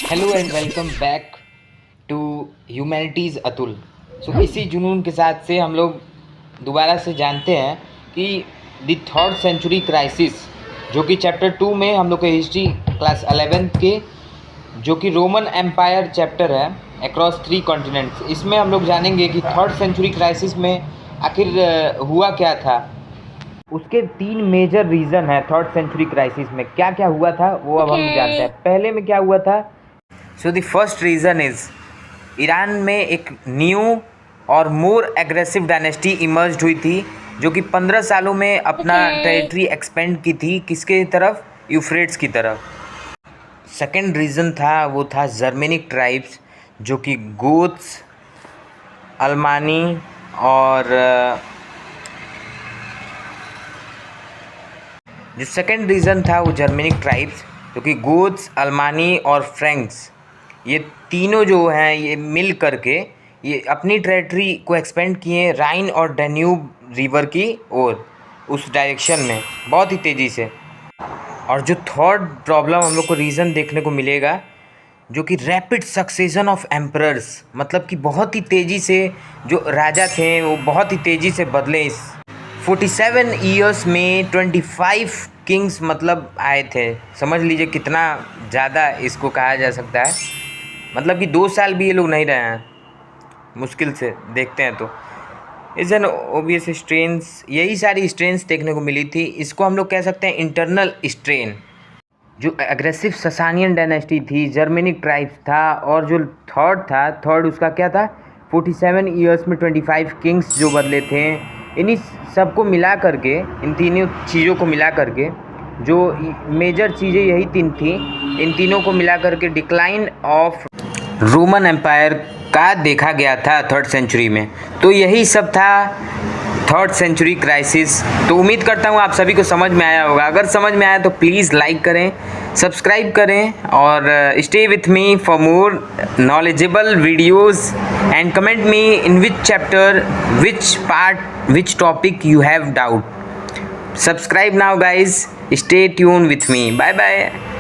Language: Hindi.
Hello and welcome back to humanities Atul. इसी जुनून के साथ से हम लोग दोबारा से जानते हैं कि द थर्ड सेंचुरी क्राइसिस, जो कि चैप्टर 2 में हम लोग के हिस्ट्री क्लास 11th के, जो कि रोमन एम्पायर चैप्टर है अक्रॉस 3 कॉन्टिनेंट्स। इसमें हम लोग जानेंगे कि थर्ड सेंचुरी क्राइसिस में आखिर हुआ क्या था। उसके 3 मेजर रीज़न है थर्ड सेंचुरी क्राइसिस में। क्या क्या हुआ था वो अब हम जानते हैं। पहले में क्या हुआ था। So the first reason is Iran में एक न्यू और मोर एग्रेसिव डायनेस्टी इमर्ज हुई थी, जो कि 15 सालों में अपना टेरिटरी एक्सपेंड की थी। किसके तरफ? यूफ्रेट्स की तरफ। सेकेंड रीज़न था वो था जर्मेनिक ट्राइब्स, जो कि गोथ्स, अल्मानी और जो सेकेंड रीज़न था वो जर्मेनिक ट्राइब्स, जो कि गोथ्स, अल्मानी और फ्रेंक्स, ये तीनों जो हैं ये मिल करके ये अपनी टेरिटरी को एक्सपेंड किए राइन और डैन्यूब रिवर की ओर, उस डायरेक्शन में बहुत ही तेज़ी से। और जो थर्ड प्रॉब्लम हम लोग को रीज़न देखने को मिलेगा, जो कि रैपिड सक्सेशन ऑफ एम्परर्स, मतलब कि बहुत ही तेज़ी से जो राजा थे वो बहुत ही तेज़ी से बदले। इस 47 ईयर्स में 25 किंग्स मतलब आए थे। समझ लीजिए कितना ज़्यादा इसको कहा जा सकता है। मतलब कि 2 साल भी ये लोग नहीं रहे हैं, मुश्किल से देखते हैं तो। इस एन ओबियस स्ट्रेंस, यही सारी स्ट्रेंस देखने को मिली थी। इसको हम लोग कह सकते हैं इंटरनल स्ट्रेन। जो एग्रेसिव ससानियन डायनेस्टी थी, जर्मेनिक ट्राइब्स था, और जो थर्ड उसका क्या था, 47 ईयर्स में 25 किंग्स जो बदले थे। इन्हीं सबको मिला करके, इन तीनों चीज़ों को मिला करके, जो मेजर चीज़ें यही 3 थी, इन तीनों को मिला करके डिक्लाइन ऑफ रोमन एम्पायर का देखा गया था थर्ड सेंचुरी में। तो यही सब था थर्ड सेंचुरी क्राइसिस। तो उम्मीद करता हूँ आप सभी को समझ में आया होगा। अगर समझ में आया तो प्लीज़ लाइक करें, सब्सक्राइब करें, और stay with me for more knowledgeable videos and comment me in which chapter, which part, which topic you have doubt. Subscribe now guys, stay tuned with me, bye bye.